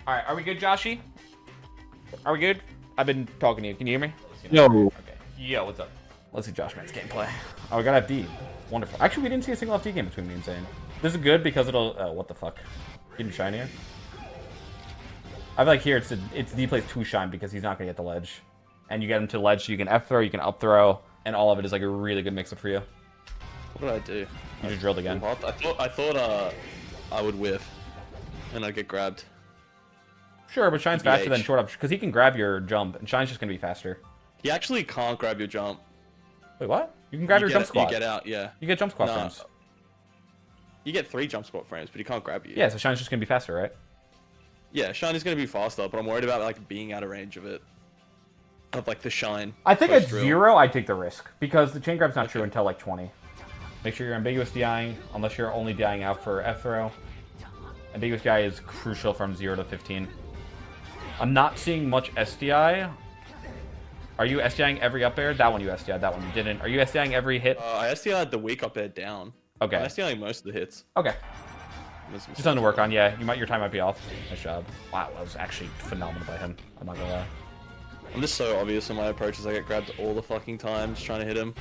All right, are we good, Joshy? Are we good? I've been talking to you. Can you hear me? Yo. Okay. Yo, what's up? Let's see Joshman's gameplay. Oh, we got FD. Wonderful. Actually, we didn't see a single FD game between me and Zane. This is good because it'll... Oh, what the fuck? Getting shinier? I feel like here it's D plays 2 shine because he's not going to get the ledge. And you get him to the ledge, so you can F throw, you can up throw, and all of it is like a really good mix-up for you. What did I do? You just drilled again. I thought I would whiff, and I'd get grabbed. Sure, but Shine's faster than TBH. short up because he can grab your jump, and Shine's just going to be faster. He actually can't grab your jump. Wait, what? You can grab your jump squat. You get out, yeah. You get jump squat Nah. frames. You get 3 jump squat frames, but he can't grab you. Yeah, so Shine's just going to be faster, right? Yeah, shine is gonna be faster, but I'm worried about like being out of range of it. Of like the shine. I think at post-drill. 0, I'd take the risk because the chain grab's not true until like 20. Make sure you're ambiguous DIing, unless you're only DIing out for F throw. Ambiguous DI is crucial from 0 to 15. I'm not seeing much SDI. Are you SDIing every up air? That one you SDI'd, that one you didn't. Are you SDIing every hit? I SDI'd the weak up air down. Okay. I'm SDI'ing most of the hits. Okay. Just something to work on, yeah. Your time might be off. Nice job. Wow, that was actually phenomenal by him. I'm not gonna lie. I'm just so obvious in my approaches. I get grabbed all the fucking time just trying to hit him.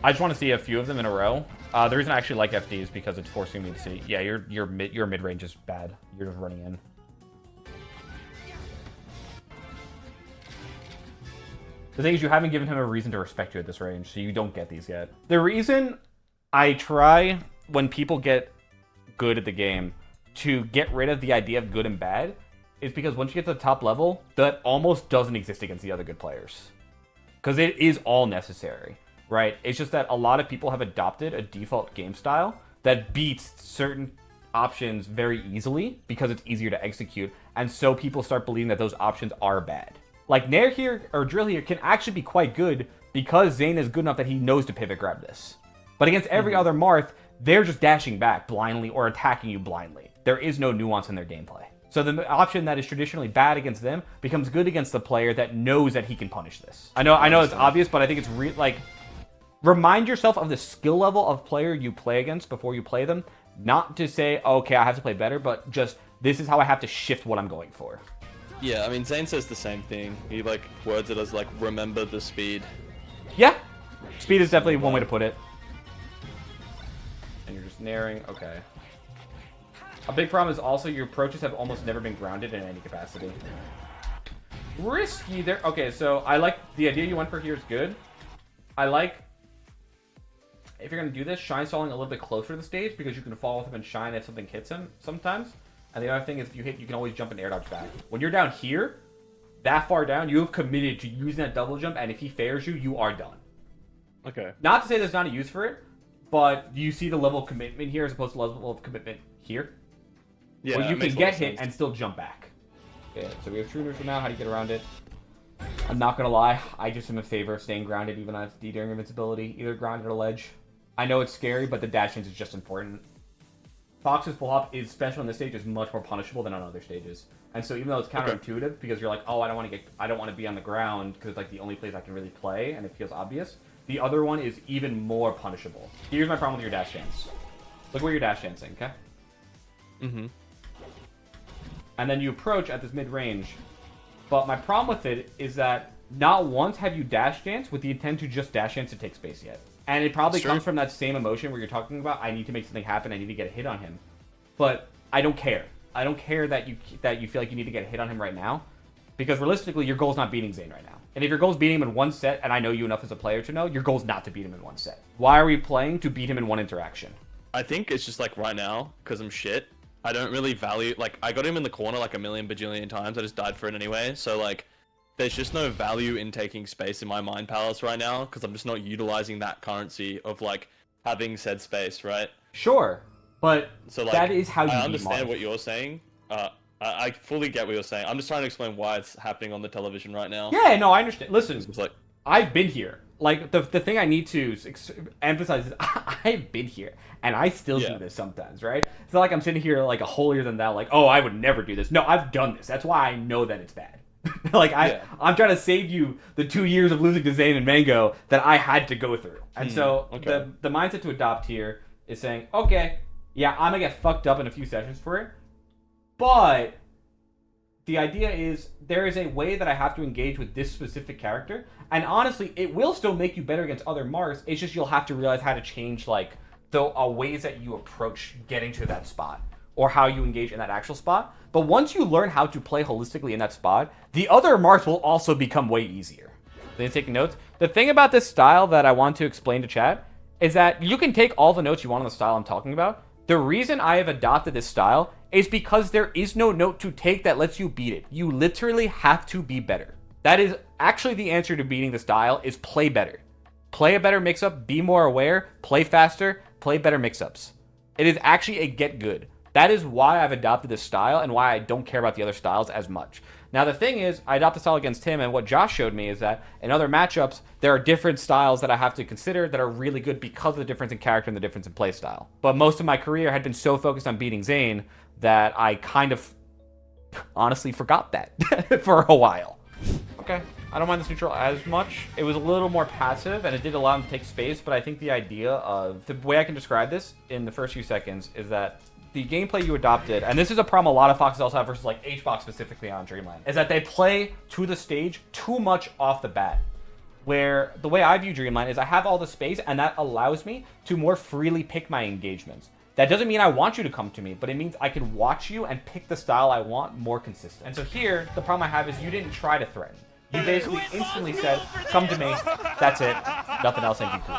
I just want to see a few of them in a row. The reason I actually like FD is because it's forcing me to see. Yeah, your mid range is bad. You're just running in. The thing is, you haven't given him a reason to respect you at this range, so you don't get these yet. The reason I try when people get good at the game to get rid of the idea of good and bad is because once you get to the top level, that almost doesn't exist against the other good players. Because it is all necessary, right? It's just that a lot of people have adopted a default game style that beats certain options very easily because it's easier to execute, and so people start believing that those options are bad. Like Nair here, or Drill here, can actually be quite good because Zane is good enough that he knows to pivot grab this. But against every other Marth, they're just dashing back blindly or attacking you blindly. There is no nuance in their gameplay. So the option that is traditionally bad against them becomes good against the player that knows that he can punish this. I know it's obvious, but I think it's like, remind yourself of the skill level of player you play against before you play them. Not to say, okay, I have to play better, but just, this is how I have to shift what I'm going for. Yeah, I mean, Zane says the same thing. He, like, words it as, like, remember the speed. Yeah. Speed is definitely one way to put it. And you're just nairing. Okay. A big problem is also your approaches have almost never been grounded in any capacity. Risky there. Okay, so I like the idea you went for here is good. I like, if you're going to do this, Shine stalling a little bit closer to the stage because you can fall with him and Shine if something hits him sometimes. And the other thing is if you hit, you can always jump and air dodge back. When you're down here, that far down, you have committed to using that double jump, and if he fares you, you are done. Okay. Not to say there's not a use for it, but you see the level of commitment here as opposed to the level of commitment here? Yeah, where you it can makes a lot get of hit sense. and still jump back. Yeah, so we have true neutral now. How do you get around it? I'm not going to lie. I just am in favor of staying grounded even on FD during invincibility. Either grounded or ledge. I know it's scary, but the dash ins is just important. Fox's full hop is special on this stage, is much more punishable than on other stages. And so even though it's counterintuitive, because you're like, oh, I don't want to be on the ground because it's like the only place I can really play and it feels obvious. The other one is even more punishable. Here's my problem with your dash dance. Look where you're dash dancing, okay? Mm-hmm. And then you approach at this mid-range. But my problem with it is that not once have you dash dance with the intent to just dash dance to take space yet. And it probably comes from that same emotion where you're talking about, I need to make something happen, I need to get a hit on him. But I don't care. I don't care that you feel like you need to get a hit on him right now. Because realistically, your goal is not beating Zane right now. And if your goal is beating him in one set, and I know you enough as a player to know, your goal is not to beat him in one set. Why are we playing? To beat him in one interaction. I think it's just like right now, because I'm shit, I don't really value, like, I got him in the corner like a million bajillion times, I just died for it anyway, so like, there's just no value in taking space in my mind palace right now, because I'm just not utilizing that currency of like, having said space, right? Sure, but So like, that is how you I beat understand Marth. what you're saying, I fully get what you're saying, I'm just trying to explain why it's happening on the television right now. Yeah, no, I understand. Listen, It's like, I've been here. Like, the thing I need to emphasize is I've been here, and I still do this sometimes, right? It's not like I'm sitting here like a holier than thou, like, oh, I would never do this. No, I've done this. That's why I know that it's bad. Like, I'm trying to save you the 2 years of losing to Zane and Mango that I had to go through. And so the mindset to adopt here is saying, okay, yeah, I'm going to get fucked up in a few sessions for it, but The idea is there is a way that I have to engage with this specific character, and honestly, it will still make you better against other Mars. It's just you'll have to realize how to change like the ways that you approach getting to that spot or how you engage in that actual spot. But once you learn how to play holistically in that spot, the other Mars will also become way easier. Then taking notes. The thing about this style that I want to explain to chat is that you can take all the notes you want on the style I'm talking about. The reason I have adopted this style is because there is no note to take that lets you beat it. You literally have to be better. That is actually the answer to beating the style is play better. Play a better mix-up, be more aware, play faster, play better mix-ups. It is actually a get good. That is why I've adopted this style and why I don't care about the other styles as much. Now, the thing is, I adopted the style against him, and what Josh showed me is that in other matchups, there are different styles that I have to consider that are really good because of the difference in character and the difference in play style. But most of my career had been so focused on beating Zayn that I kind of honestly forgot that for a while. Okay, I don't mind this neutral as much. It was a little more passive, and it did allow him to take space, but I think the idea of... the way I can describe this in the first few seconds is that the gameplay you adopted, and this is a problem a lot of Foxes also have versus like HBox specifically on Dreamland, is that they play to the stage too much off the bat. Where the way I view Dreamland is I have all the space, and that allows me to more freely pick my engagements. That doesn't mean I want you to come to me, but it means I can watch you and pick the style I want more consistent. And so here, the problem I have is you didn't try to threaten. You basically instantly said, come to me, that's it, nothing else, thank you.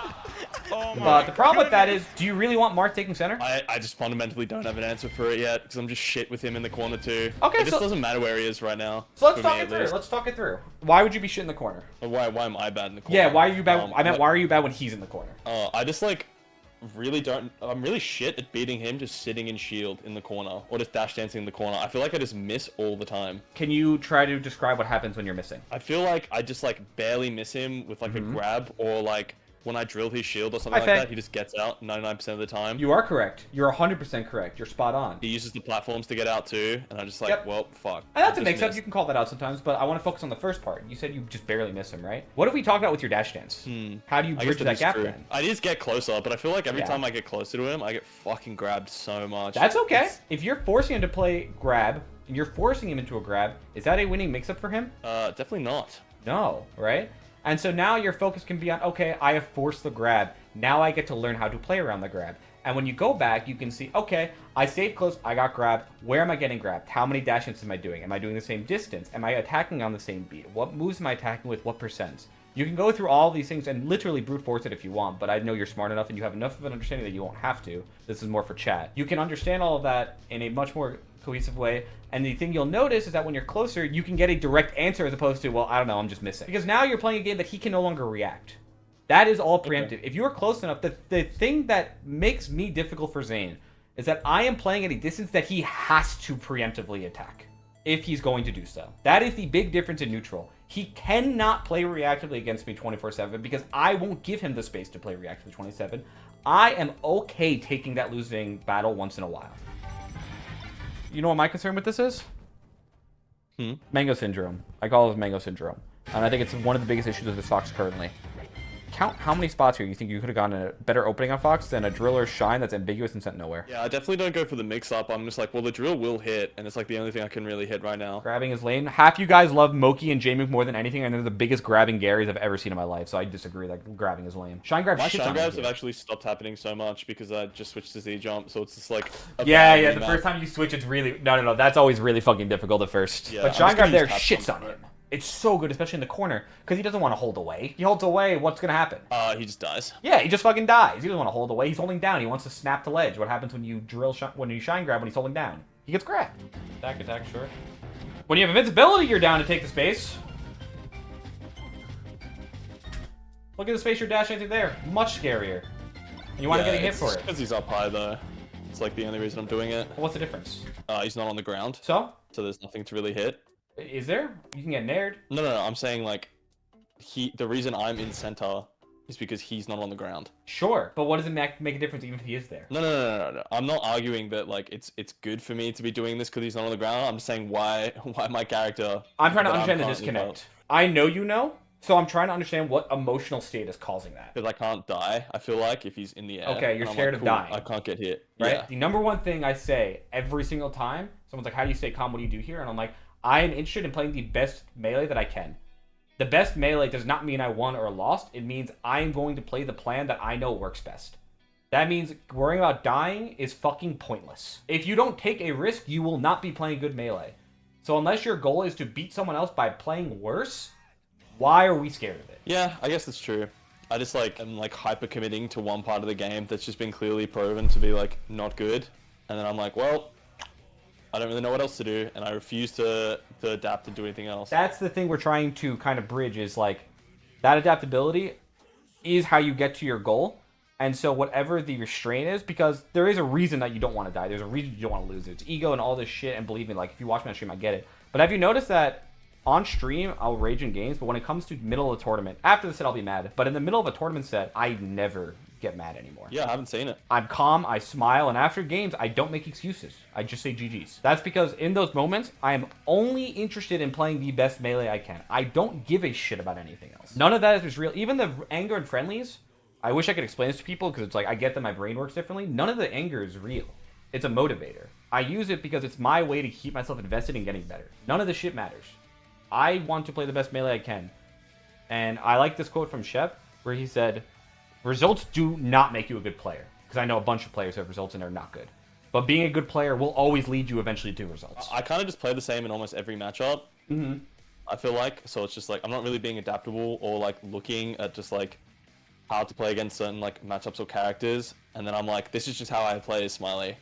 But the problem with that is, do you really want Mark taking center? I just fundamentally don't have an answer for it yet, because I'm just shit with him in the corner too. Okay, it just doesn't matter where he is right now. So let's talk it through. Let's talk it through. Why would you be shit in the corner? Why am I bad in the corner? Yeah, why are you bad? I meant, why are you bad when he's in the corner? I just like really don't. I'm really shit at beating him just sitting in shield in the corner or just dash dancing in the corner. I feel like I just miss all the time. Can you try to describe what happens when you're missing? I feel like I just like barely miss him with like a grab or like when I drill his shield or something like that, he just gets out 99% of the time. You are correct. You're 100% correct. You're spot on. He uses the platforms to get out too, and I'm just like, well, fuck. And that's a mix-up. You can call that out sometimes, but I want to focus on the first part. You said you just barely miss him, right? What have we talked about with your dash dance? How do you bridge that gap then? I just get closer, but I feel like every time I get closer to him, I get fucking grabbed so much. That's okay. If you're forcing him to play grab, and you're forcing him into a grab, is that a winning mix-up for him? Definitely not. No, right? And so now your focus can be on, okay, I have forced the grab. Now I get to learn how to play around the grab. And when you go back, you can see, okay, I stayed close, I got grabbed. Where am I getting grabbed? How many dash hits am I doing? Am I doing the same distance? Am I attacking on the same beat? What moves am I attacking with? What percents? You can go through all these things and literally brute force it if you want, but I know you're smart enough and you have enough of an understanding that you won't have to. This is more for chat. You can understand all of that in a much more cohesive way. And the thing you'll notice is that when you're closer, you can get a direct answer as opposed to, well, I don't know, I'm just missing. Because now you're playing a game that he can no longer react. That is all preemptive. If you're close enough, the thing that makes me difficult for Zayn is that I am playing at a distance that he has to preemptively attack if he's going to do so. That is the big difference in neutral. He cannot play reactively against me 24/7 because I won't give him the space to play reactively 27. I am okay taking that losing battle once in a while. You know what my concern with this is? Mango syndrome. I call it mango syndrome. And I think it's one of the biggest issues with this Fox currently. Count how many spots here you think you could have gotten a better opening on Fox than a drill or shine that's ambiguous and sent nowhere. Yeah, I definitely don't go for the mix-up. I'm just like, well, the drill will hit, and it's like the only thing I can really hit right now. Grabbing his lane. Half you guys love Moki and J-Mook more than anything, and they're the biggest grabbing Garys I've ever seen in my life, so I disagree that grabbing is lame. Shine grab My shits shine on grabs him, have actually stopped happening so much because I just switched to Z-jump, so it's just like... Yeah, the first time you switch, it's really... No, that's always really fucking difficult at first. Yeah, but shine grab there shits on him. It's so good, especially in the corner, because he doesn't want to hold away. He holds away, what's going to happen? He just dies. Yeah, he just fucking dies. He doesn't want to hold away. He's holding down. He wants to snap to ledge. What happens when you when you shine grab when he's holding down? He gets grabbed. Attack, sure. When you have invincibility, you're down to take the space. Look at the space you're dashing into there. Much scarier. You want to get a hit for it. Because he's up high, though. It's like the only reason I'm doing it. What's the difference? He's not on the ground. So there's nothing to really hit. Is there? You can get nared. No. I'm saying like, the reason I'm in center is because he's not on the ground. Sure, but what does it make a difference even if he is there? No. I'm not arguing that like it's good for me to be doing this because he's not on the ground. I'm just saying why my character. I'm trying to understand the disconnect. I know you know, so I'm trying to understand what emotional state is causing that. Because I can't die. I feel like if he's in the air. Okay, you're scared of dying. I can't get hit. Right. Yeah. The number one thing I say every single time, someone's like, "How do you stay calm? What do you do here?" And I'm like, I am interested in playing the best melee that I can. The best melee does not mean I won or lost. It means I'm going to play the plan that I know works best. That means worrying about dying is fucking pointless. If you don't take a risk, you will not be playing good melee. So unless your goal is to beat someone else by playing worse, why are we scared of it? Yeah, I guess that's true. I just like am like hyper committing to one part of the game that's just been clearly proven to be like not good, and then I'm like, well, I don't really know what else to do, and I refuse to adapt and do anything else. That's the thing we're trying to kind of bridge is like that adaptability is how you get to your goal. And so whatever the restraint is, because there is a reason that you don't want to die. There's a reason you don't want to lose. It's ego and all this shit. And believe me, like if you watch me on stream, I get it. But have you noticed that on stream, I'll rage in games, but when it comes to middle of the tournament, after the set, I'll be mad. But in the middle of a tournament set, I never get mad anymore. Yeah, I haven't seen it. I'm calm, I smile, and after games, I don't make excuses. I just say GG's. That's because in those moments, I am only interested in playing the best melee I can. I don't give a shit about anything else. None of that is real. Even the anger and friendlies, I wish I could explain this to people because it's like I get that my brain works differently. None of the anger is real. It's a motivator. I use it because it's my way to keep myself invested in getting better. None of the shit matters. I want to play the best melee I can. And I like this quote from Shep where he said, results do not make you a good player. Because I know a bunch of players who have results and are not good. But being a good player will always lead you eventually to results. I kind of just play the same in almost every matchup. Mm-hmm. I feel like. So it's just like, I'm not really being adaptable or like looking at just like how to play against certain like matchups or characters. And then I'm like, this is just how I play as Smiley.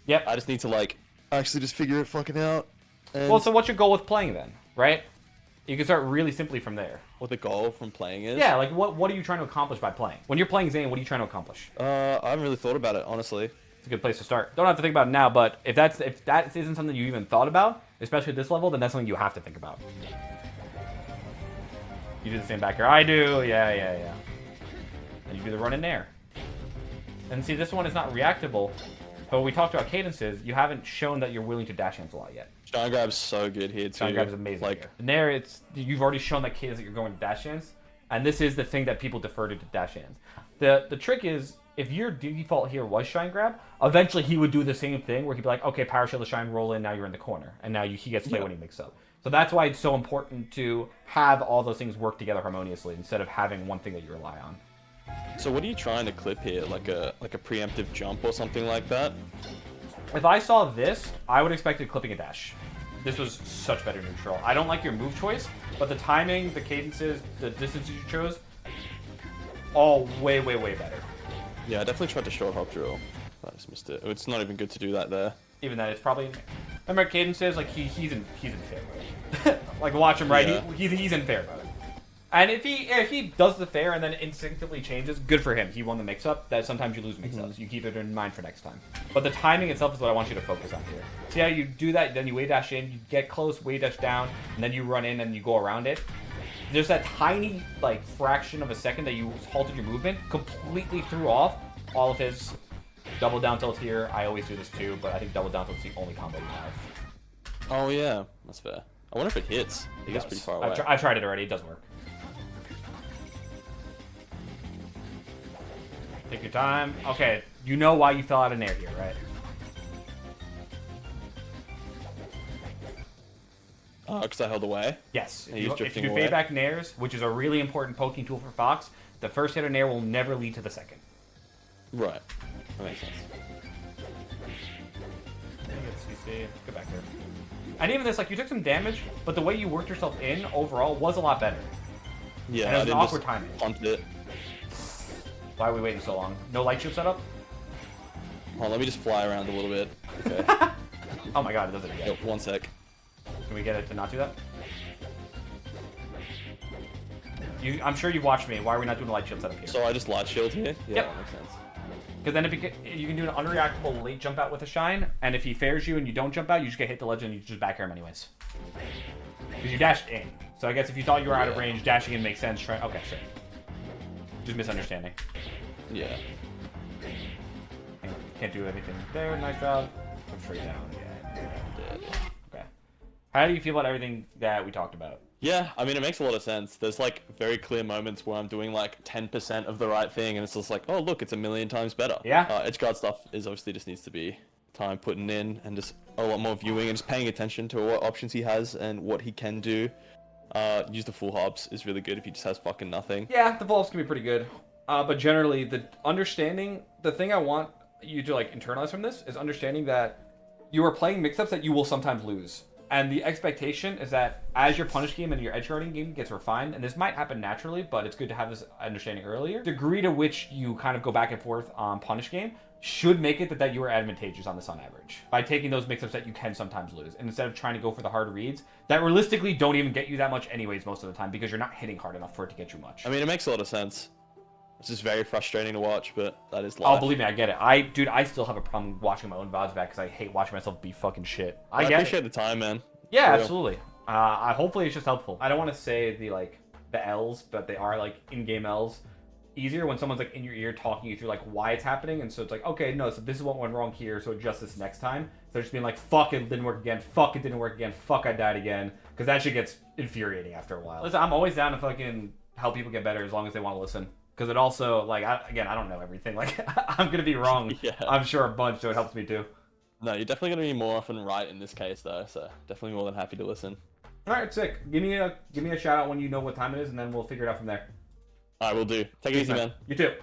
Yep. I just need to like actually just figure it fucking out. And Well, so what's your goal with playing then, right? You can start really simply from there. what the goal from playing is. Yeah, like what are you trying to accomplish by playing? When you're playing Zane, what are you trying to accomplish? I haven't really thought about it, honestly. It's a good place to start. Don't have to think about it now, but if that isn't something you even thought about, especially at this level, then that's something you have to think about. You do the same back here. I do. Yeah. And you do the run in there. And see, this one is not reactable. But when we talked about cadences, you haven't shown that you're willing to dash hands a lot yet. Shine grab's so good here too. Shine grab is amazing. Like here. And there, you've already shown that cadence that you're going to dash hands, and this is the thing that people defer to dash hands. The trick is if your default here was shine grab, eventually he would do the same thing where he'd be like, okay, power shield to shine, roll in, now you're in the corner, and now he gets play when he makes up. So that's why it's so important to have all those things work together harmoniously instead of having one thing that you rely on. So what are you trying to clip here? Like a preemptive jump or something like that? If I saw this, I would expect it clipping a dash. This was such better neutral. I don't like your move choice, but the timing, the cadences, the distances you chose, all way better. Yeah, I definitely tried to short hop drill. I just missed it. It's not even good to do that there. Even then, it's probably. Remember, cadences like he's in fair mode. Like watch him right. Yeah. He's in fair mode. And if he does the fair and then instinctively changes, good for him. He won the mix-up. That sometimes you lose mix-ups. You keep it in mind for next time. But the timing itself is what I want you to focus on here. See how you do that, then you wave dash in, you get close, wave dash down, and then you run in and you go around it. There's that tiny, like, fraction of a second that you halted your movement, completely threw off all of his double down tilt here. I always do this too, but I think double down tilt is the only combo you have. Oh yeah, that's fair. I wonder if it hits. It gets pretty far away. I've tried it already. It doesn't work. Take your time. Okay, you know why you fell out of nair here, right? Because I held away. Yes. He's If you drifting do away. fade back nairs, which is a really important poking tool for Fox, the first hit of nair will never lead to the second. Right. That makes sense. Go back there. And even this, like, you took some damage, but the way you worked yourself in overall was a lot better. Yeah, And it was I an didn't awkward just timing. punt it. Why are we waiting so long? No light shield setup? Hold on, let me just fly around a little bit. Okay. Oh my god, it does it again. Yep, 1 sec. Can we get it to not do that? I'm sure you've watched me. Why are we not doing a light shield setup here? So I just light shield here? Yeah, Yep. that makes sense. Because then you can do an unreactable late jump out with a shine, and if he fares you and you don't jump out, you just get hit the ledge and you just back air him anyways. Because you dashed in. So I guess if you thought you were out of range, dashing in makes sense. Okay, sure. Just misunderstanding. Yeah. Can't do anything there. Nice job. Come straight down. Yeah. Yeah. Okay. How do you feel about everything that we talked about? Yeah, I mean, it makes a lot of sense. There's, like, very clear moments where I'm doing, like, 10% of the right thing, and it's just like, oh, look, it's a million times better. Yeah. Edgeguard stuff is obviously just needs to be time putting in and just a lot more viewing and just paying attention to what options he has and what he can do. Use the full hubs is really good if he just has fucking nothing. Yeah, the vaults can be pretty good. But generally, the thing I want you to like internalize from this is understanding that you are playing mix-ups that you will sometimes lose. And the expectation is that as your punish game and your edge guarding game gets refined, and this might happen naturally, but it's good to have this understanding earlier, degree to which you kind of go back and forth on punish game should make it that you are advantageous on this on average by taking those mix-ups that you can sometimes lose. And instead of trying to go for the hard reads that realistically don't even get you that much anyways most of the time because you're not hitting hard enough for it to get you much. I mean, it makes a lot of sense. It's just very frustrating to watch, but that is life. Oh, believe me, I get it. I still have a problem watching my own VODs back because I hate watching myself be fucking shit. I appreciate the time, man. Yeah, absolutely. Hopefully it's just helpful. I don't want to say the L's, but they are like in-game L's. Easier when someone's like in your ear talking you through like why it's happening, and so it's like, okay, no, so this is what went wrong here, so adjust this next time. So just being like, fuck, it didn't work again, fuck, it didn't work again, fuck, I died again, because that shit gets infuriating after a while. Listen, I'm always down to fucking help people get better as long as they want to listen. Because it also, like, I don't know everything. Like, I'm going to be wrong, yeah. I'm sure, a bunch, so it helps me too. No, you're definitely going to be more often right in this case, though, so definitely more than happy to listen. All right, sick. Give me a shout out when you know what time it is, and then we'll figure it out from there. All right, we'll do. Take it easy, man. You too.